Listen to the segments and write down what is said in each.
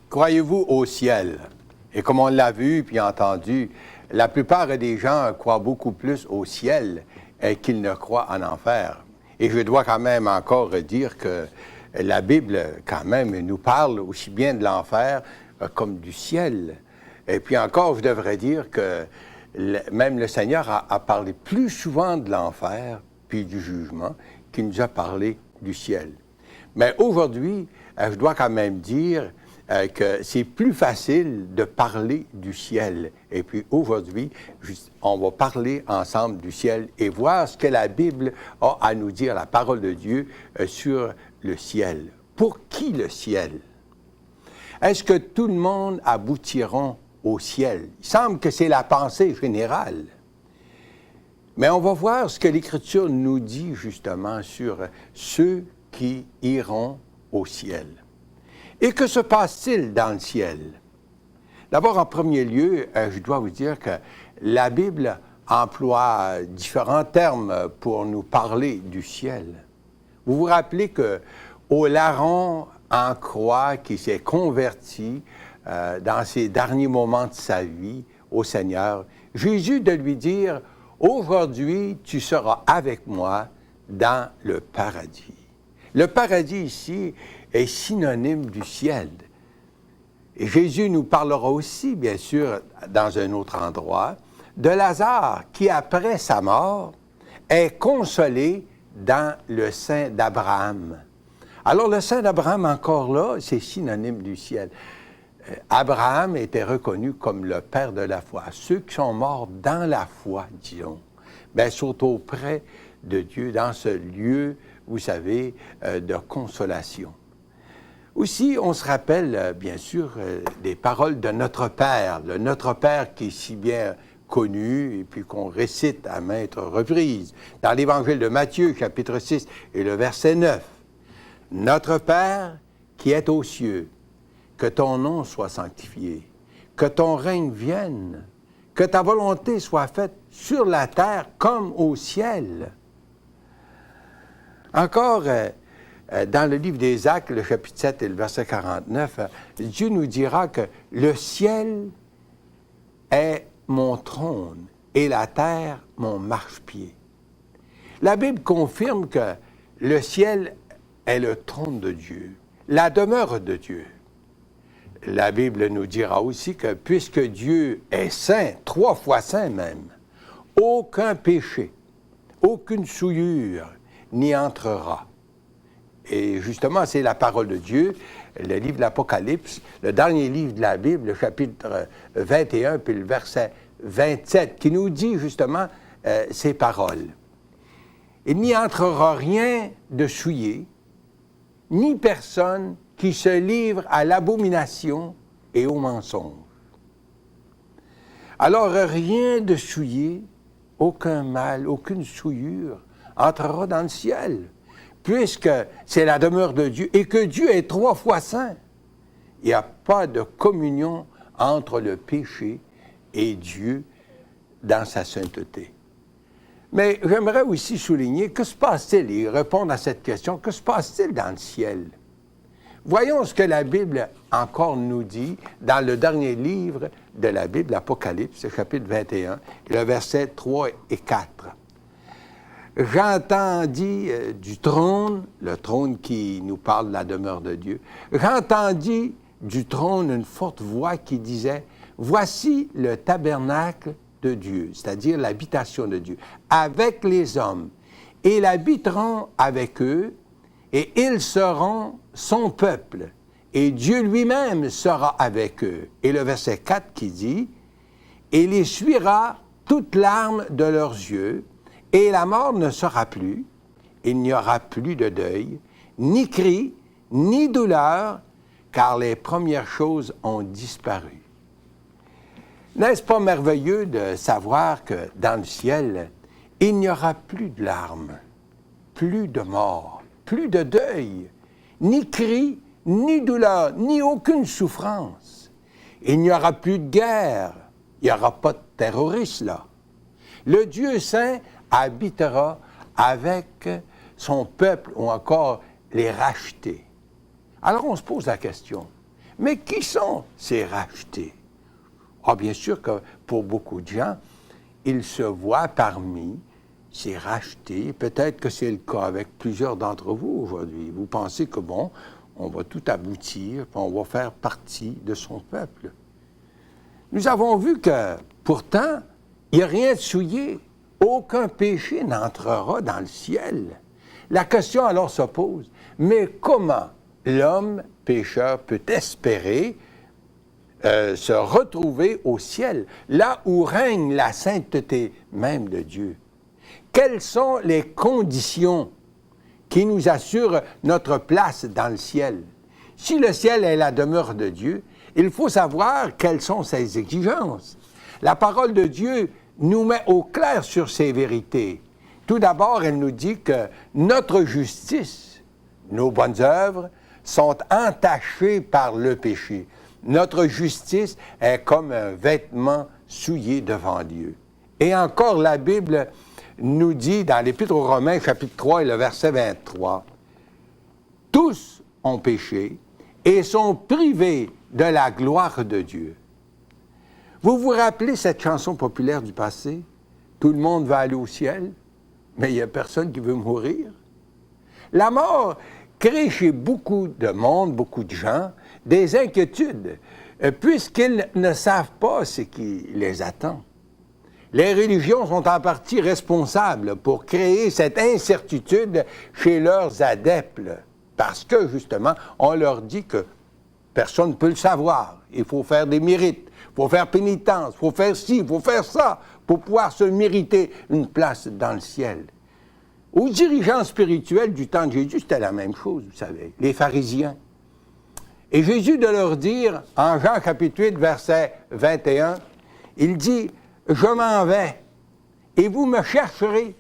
Croyez-vous au ciel? Et comme on l'a vu puis entendu, la plupart des gens croient beaucoup plus au ciel qu'ils ne croient en enfer. Et je dois quand même encore dire que la Bible, quand même, nous parle aussi bien de l'enfer comme du ciel. Et puis encore, je devrais dire que même le Seigneur a parlé plus souvent de l'enfer puis du jugement qu'il nous a parlé du ciel. Mais aujourd'hui, je dois quand même dire que c'est plus facile de parler du ciel. Et puis aujourd'hui, on va parler ensemble du ciel et voir ce que la Bible a à nous dire, la parole de Dieu, sur le ciel. Pour qui le ciel? Est-ce que tout le monde aboutira au ciel? Il semble que c'est la pensée générale. Mais on va voir ce que l'Écriture nous dit justement sur ceux qui iront au ciel. Et que se passe-t-il dans le ciel? D'abord, en premier lieu, je dois vous dire que la Bible emploie différents termes pour nous parler du ciel. Vous vous rappelez qu'au larron en croix qui s'est converti dans ses derniers moments de sa vie au Seigneur, Jésus de lui dire « Aujourd'hui, tu seras avec moi dans le paradis ». Le paradis ici est synonyme du ciel. Et Jésus nous parlera aussi, bien sûr, dans un autre endroit, de Lazare qui, après sa mort, est consolé dans le sein d'Abraham. Alors, le sein d'Abraham, encore là, c'est synonyme du ciel. Abraham était reconnu comme le père de la foi. Ceux qui sont morts dans la foi, disons, bien, sont auprès de Dieu, dans ce lieu, vous savez, de consolation. Aussi, on se rappelle, bien sûr, des paroles de Notre Père, le Notre Père qui est si bien connu et puis qu'on récite à maintes reprises. Dans l'Évangile de Matthieu, chapitre 6 et le verset 9. « Notre Père qui est aux cieux, que ton nom soit sanctifié, que ton règne vienne, que ta volonté soit faite sur la terre comme au ciel. » Encore, dans le livre des Actes, le chapitre 7 et le verset 49, Dieu nous dira que le ciel est mon trône et la terre mon marchepied. La Bible confirme que le ciel est le trône de Dieu, la demeure de Dieu. La Bible nous dira aussi que puisque Dieu est saint, 3 fois saint même, aucun péché, aucune souillure n'y entrera. Et justement, c'est la parole de Dieu, le livre de l'Apocalypse, le dernier livre de la Bible, le chapitre 21, puis le verset 27, qui nous dit justement ces paroles. Il n'y entrera rien de souillé, ni personne qui se livre à l'abomination et au mensonge. Alors, rien de souillé, aucun mal, aucune souillure entrera dans le ciel, puisque c'est la demeure de Dieu et que Dieu est 3 fois saint. Il n'y a pas de communion entre le péché et Dieu dans sa sainteté. Mais j'aimerais aussi souligner, que se passe-t-il, et répondre à cette question, que se passe-t-il dans le ciel? Voyons ce que la Bible encore nous dit dans le dernier livre de la Bible, l'Apocalypse, chapitre 21, le verset 3 et 4. J'entendis du trône, le trône qui nous parle de la demeure de Dieu, j'entendis du trône une forte voix qui disait « Voici le tabernacle de Dieu, c'est-à-dire l'habitation de Dieu, avec les hommes, et ils habiteront avec eux, et ils seront son peuple, et Dieu lui-même sera avec eux. » Et le verset 4 qui dit « Et il essuiera toute larme de leurs yeux, et la mort ne sera plus, il n'y aura plus de deuil, ni cri, ni douleur, car les premières choses ont disparu. » N'est-ce pas merveilleux de savoir que dans le ciel, il n'y aura plus de larmes, plus de mort, plus de deuil, ni cri, ni douleur, ni aucune souffrance. Il n'y aura plus de guerre, il n'y aura pas de terroristes là. Le Dieu saint habitera avec son peuple ou encore les rachetés. Alors on se pose la question, Mais qui sont ces rachetés? Ah, bien sûr que pour beaucoup de gens, ils se voient parmi ces rachetés. Peut-être que c'est le cas avec plusieurs d'entre vous aujourd'hui. Vous pensez que, bon, on va tout aboutir, puis on va faire partie de son peuple. Nous avons vu que, pourtant, il n'y a rien de souillé. Aucun péché n'entrera dans le ciel. La question alors se pose, mais comment l'homme pécheur peut espérer se retrouver au ciel, là où règne la sainteté même de Dieu? Quelles sont les conditions qui nous assurent notre place dans le ciel? Si le ciel est la demeure de Dieu, il faut savoir quelles sont ses exigences. La parole de Dieu nous met au clair sur ces vérités. Tout d'abord, elle nous dit que notre justice, nos bonnes œuvres, sont entachées par le péché. Notre justice est comme un vêtement souillé devant Dieu. Et encore, la Bible nous dit dans l'Épître aux Romains, chapitre 3 et le verset 23, « Tous ont péché et sont privés de la gloire de Dieu. » Vous vous rappelez cette chanson populaire du passé? « Tout le monde va aller au ciel, mais il n'y a personne qui veut mourir. » La mort crée chez beaucoup de monde, beaucoup de gens, des inquiétudes, puisqu'ils ne savent pas ce qui les attend. Les religions sont en partie responsables pour créer cette incertitude chez leurs adeptes, parce que, justement, on leur dit que personne ne peut le savoir. Il faut faire des mérites, il faut faire pénitence, il faut faire ci, il faut faire ça, pour pouvoir se mériter une place dans le ciel. Aux dirigeants spirituels du temps de Jésus, c'était la même chose, vous savez, les pharisiens. Et Jésus de leur dire, en Jean chapitre 8, verset 21, il dit, « Je m'en vais, et vous me chercherez,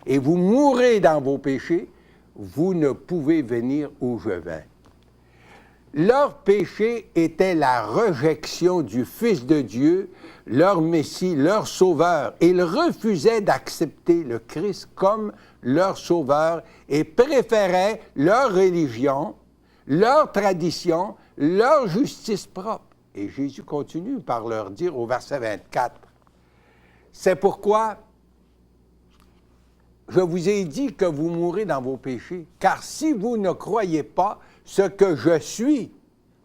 et vous mourrez dans vos péchés, vous ne pouvez venir où je vais. » Leur péché était la rejection du Fils de Dieu, leur Messie, leur Sauveur. Ils refusaient d'accepter le Christ comme leur Sauveur et préféraient leur religion, leur tradition, leur justice propre. Et Jésus continue par leur dire au verset 24, « C'est pourquoi je vous ai dit que vous mourrez dans vos péchés, car si vous ne croyez pas ce que je suis,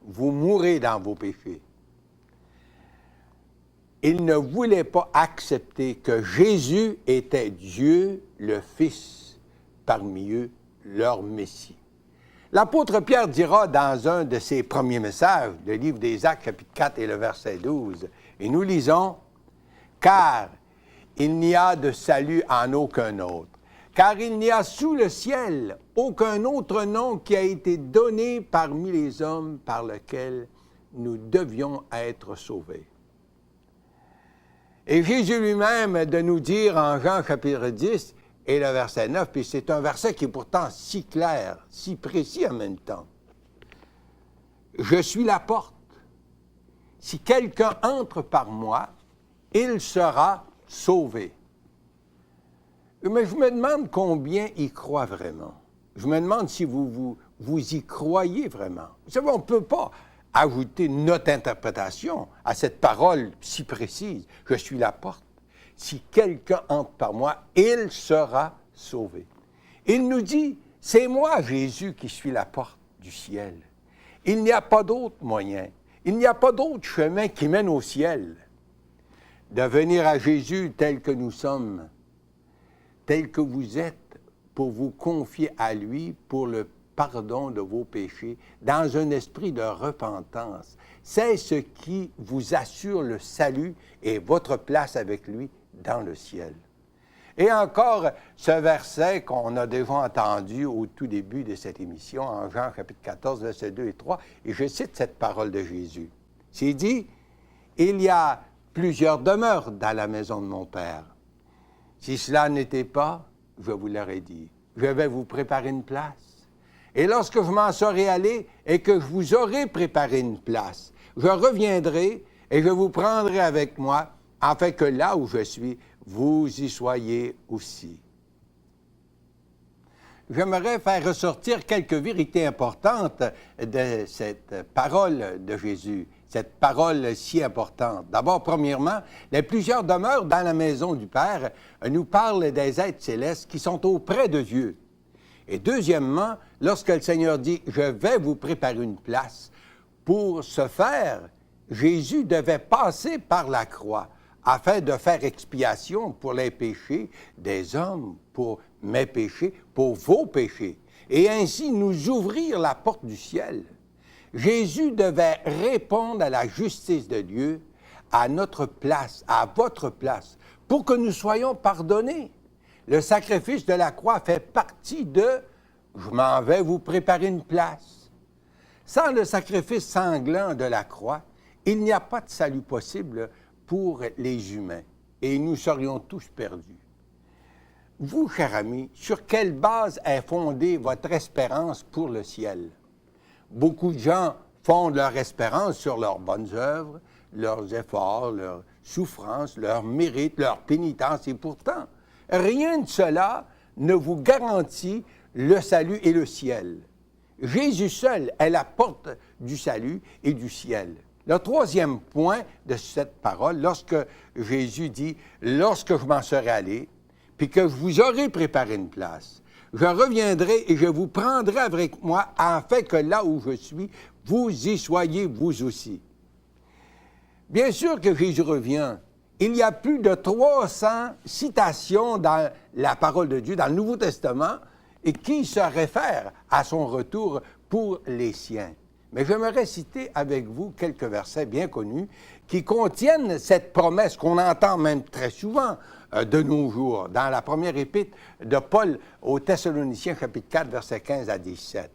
vous mourrez dans vos péchés. » Ils ne voulaient pas accepter que Jésus était Dieu, le Fils, parmi eux, leur Messie. L'apôtre Pierre dira dans un de ses premiers messages, le livre des Actes, chapitre 4 et le verset 12, et nous lisons, « Car il n'y a de salut en aucun autre, car il n'y a sous le ciel aucun autre nom qui a été donné parmi les hommes par lequel nous devions être sauvés. » Et Jésus lui-même de nous dire en Jean chapitre 10 et le verset 9, puis c'est un verset qui est pourtant si clair, si précis en même temps. « Je suis la porte. Si quelqu'un entre par moi, il sera sauvé. » Mais je me demande combien il croit vraiment. Je me demande si vous y croyez vraiment. Vous savez, on ne peut pas ajouter notre interprétation à cette parole si précise. Je suis la porte. Si quelqu'un entre par moi, il sera sauvé. Il nous dit, c'est moi, Jésus, qui suis la porte du ciel. Il n'y a pas d'autre moyen. Il n'y a pas d'autre chemin qui mène au ciel. De venir à Jésus tel que nous sommes, tel que vous êtes, pour vous confier à lui pour le pardon de vos péchés, dans un esprit de repentance. C'est ce qui vous assure le salut et votre place avec lui dans le ciel. Et encore, ce verset qu'on a déjà entendu au tout début de cette émission, en Jean chapitre 14, versets 2 et 3, et je cite cette parole de Jésus. C'est dit, « Il y a plusieurs demeures dans la maison de mon Père. Si cela n'était pas, je vous l'aurais dit, je vais vous préparer une place. Et lorsque je m'en serai allé et que je vous aurai préparé une place, je reviendrai et je vous prendrai avec moi, afin que là où je suis, vous y soyez aussi. » j'aimerais faire ressortir quelques vérités importantes de cette parole de Jésus, cette parole si importante. D'abord, premièrement, les plusieurs demeures dans la maison du Père nous parlent des êtres célestes qui sont auprès de Dieu. Et deuxièmement, lorsque le Seigneur dit « Je vais vous préparer une place », pour ce faire, Jésus devait passer par la croix afin de faire expiation pour les péchés des hommes, pour mes péchés, pour vos péchés, et ainsi nous ouvrir la porte du ciel. Jésus devait répondre à la justice de Dieu, à notre place, à votre place, pour que nous soyons pardonnés. Le sacrifice de la croix fait partie de « je m'en vais vous préparer une place ». Sans le sacrifice sanglant de la croix, il n'y a pas de salut possible pour les humains, et nous serions tous perdus. Vous, cher ami, sur quelle base est fondée votre espérance pour le ciel? Beaucoup de gens fondent leur espérance sur leurs bonnes œuvres, leurs efforts, leurs souffrances, leurs mérites, leur pénitence, et pourtant, rien de cela ne vous garantit le salut et le ciel. Jésus seul est la porte du salut et du ciel. Le troisième point de cette parole, lorsque Jésus dit « Lorsque je m'en serai allé, puis que je vous aurai préparé une place, je reviendrai et je vous prendrai avec moi, afin que là où je suis, vous y soyez vous aussi. » Bien sûr que Jésus revient. Il y a plus de 300 citations dans la parole de Dieu, dans le Nouveau Testament, et qui se réfèrent à son retour pour les siens. Mais j'aimerais citer avec vous quelques versets bien connus qui contiennent cette promesse qu'on entend même très souvent de nos jours, dans la première épître de Paul aux Thessaloniciens, chapitre 4, versets 15 à 17.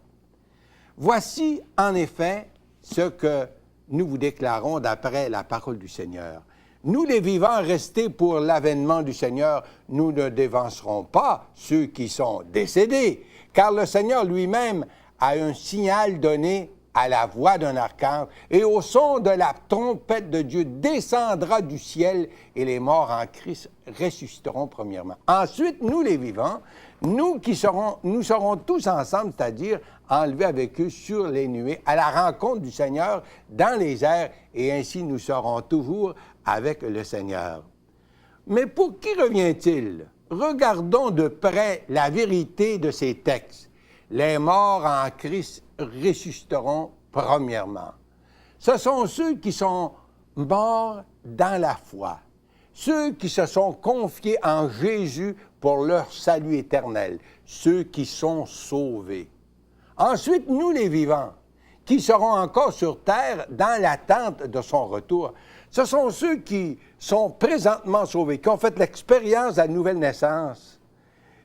« Voici en effet ce que nous vous déclarons d'après la parole du Seigneur. Nous, les vivants restés pour l'avènement du Seigneur, nous ne dévancerons pas ceux qui sont décédés, car le Seigneur lui-même a un signal donné à la voix d'un archange, et au son de la trompette de Dieu descendra du ciel, et les morts en Christ ressusciteront premièrement. Ensuite, nous, les vivants, nous serons tous ensemble, c'est-à-dire enlevés avec eux sur les nuées, à la rencontre du Seigneur dans les airs, et ainsi nous serons toujours avec le Seigneur. Mais pour qui revient-il? Regardons de près la vérité de ces textes. Les morts en Christ ressusciteront premièrement. Ce sont ceux qui sont morts dans la foi, ceux qui se sont confiés en Jésus pour leur salut éternel, ceux qui sont sauvés. Ensuite, nous les vivants, qui seront encore sur terre dans l'attente de son retour, ce sont ceux qui sont présentement sauvés, qui ont fait l'expérience de la nouvelle naissance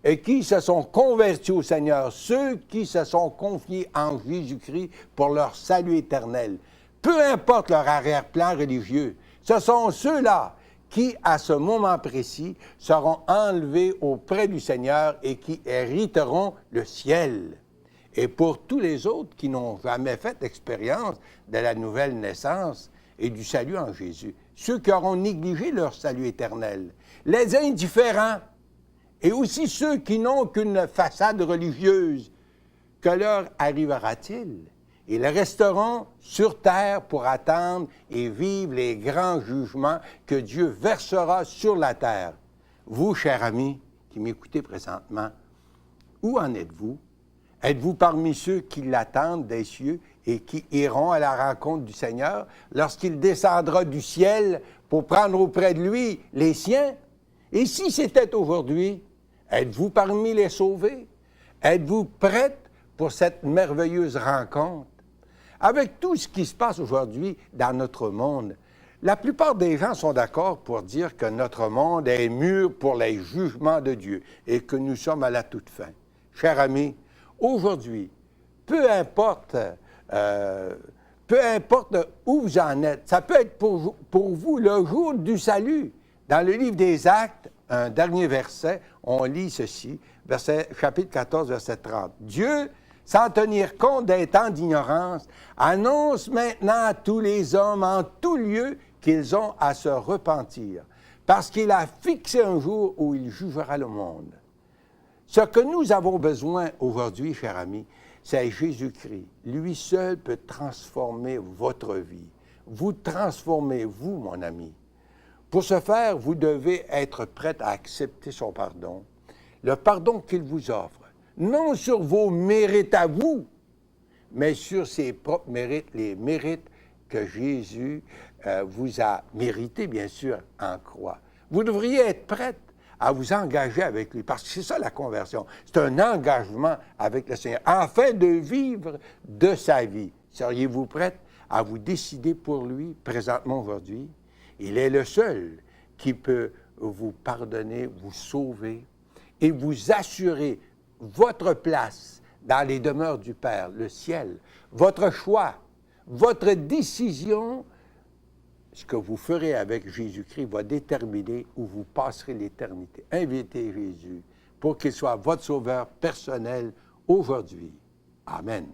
et qui se sont convertis au Seigneur, ceux qui se sont confiés en Jésus-Christ pour leur salut éternel. Peu importe leur arrière-plan religieux, ce sont ceux-là qui, à ce moment précis, seront enlevés auprès du Seigneur et qui hériteront le ciel. Et pour tous les autres qui n'ont jamais fait l'expérience de la nouvelle naissance et du salut en Jésus, ceux qui auront négligé leur salut éternel, les indifférents, et aussi ceux qui n'ont qu'une façade religieuse, que leur arrivera-t-il? Ils resteront sur terre pour attendre et vivre les grands jugements que Dieu versera sur la terre. Vous, chers amis, qui m'écoutez présentement, où en êtes-vous? Êtes-vous parmi ceux qui l'attendent des cieux et qui iront à la rencontre du Seigneur lorsqu'il descendra du ciel pour prendre auprès de lui les siens? Et si c'était aujourd'hui, êtes-vous parmi les sauvés? Êtes-vous prêtes pour cette merveilleuse rencontre? Avec tout ce qui se passe aujourd'hui dans notre monde, la plupart des gens sont d'accord pour dire que notre monde est mûr pour les jugements de Dieu et que nous sommes à la toute fin. Chers amis, aujourd'hui, peu importe où vous en êtes, ça peut être pour vous le jour du salut. Dans le livre des Actes, un dernier verset, on lit ceci, chapitre 14, verset 30. « Dieu, sans tenir compte des temps d'ignorance, annonce maintenant à tous les hommes en tout lieu qu'ils ont à se repentir, parce qu'il a fixé un jour où il jugera le monde. » Ce que nous avons besoin aujourd'hui, chers amis, c'est Jésus-Christ. Lui seul peut transformer votre vie. Vous transformez, vous, mon ami. Pour ce faire, vous devez être prêt à accepter son pardon, le pardon qu'il vous offre, non sur vos mérites à vous, mais sur ses propres mérites, les mérites que Jésus vous a mérités, bien sûr, en croix. Vous devriez être prête à vous engager avec lui, parce que c'est ça la conversion. C'est un engagement avec le Seigneur, afin de vivre de sa vie. Seriez-vous prête à vous décider pour lui, présentement aujourd'hui? Il est le seul qui peut vous pardonner, vous sauver et vous assurer votre place dans les demeures du Père, le ciel. Votre choix, votre décision, ce que vous ferez avec Jésus-Christ va déterminer où vous passerez l'éternité. Invitez Jésus pour qu'il soit votre sauveur personnel aujourd'hui. Amen.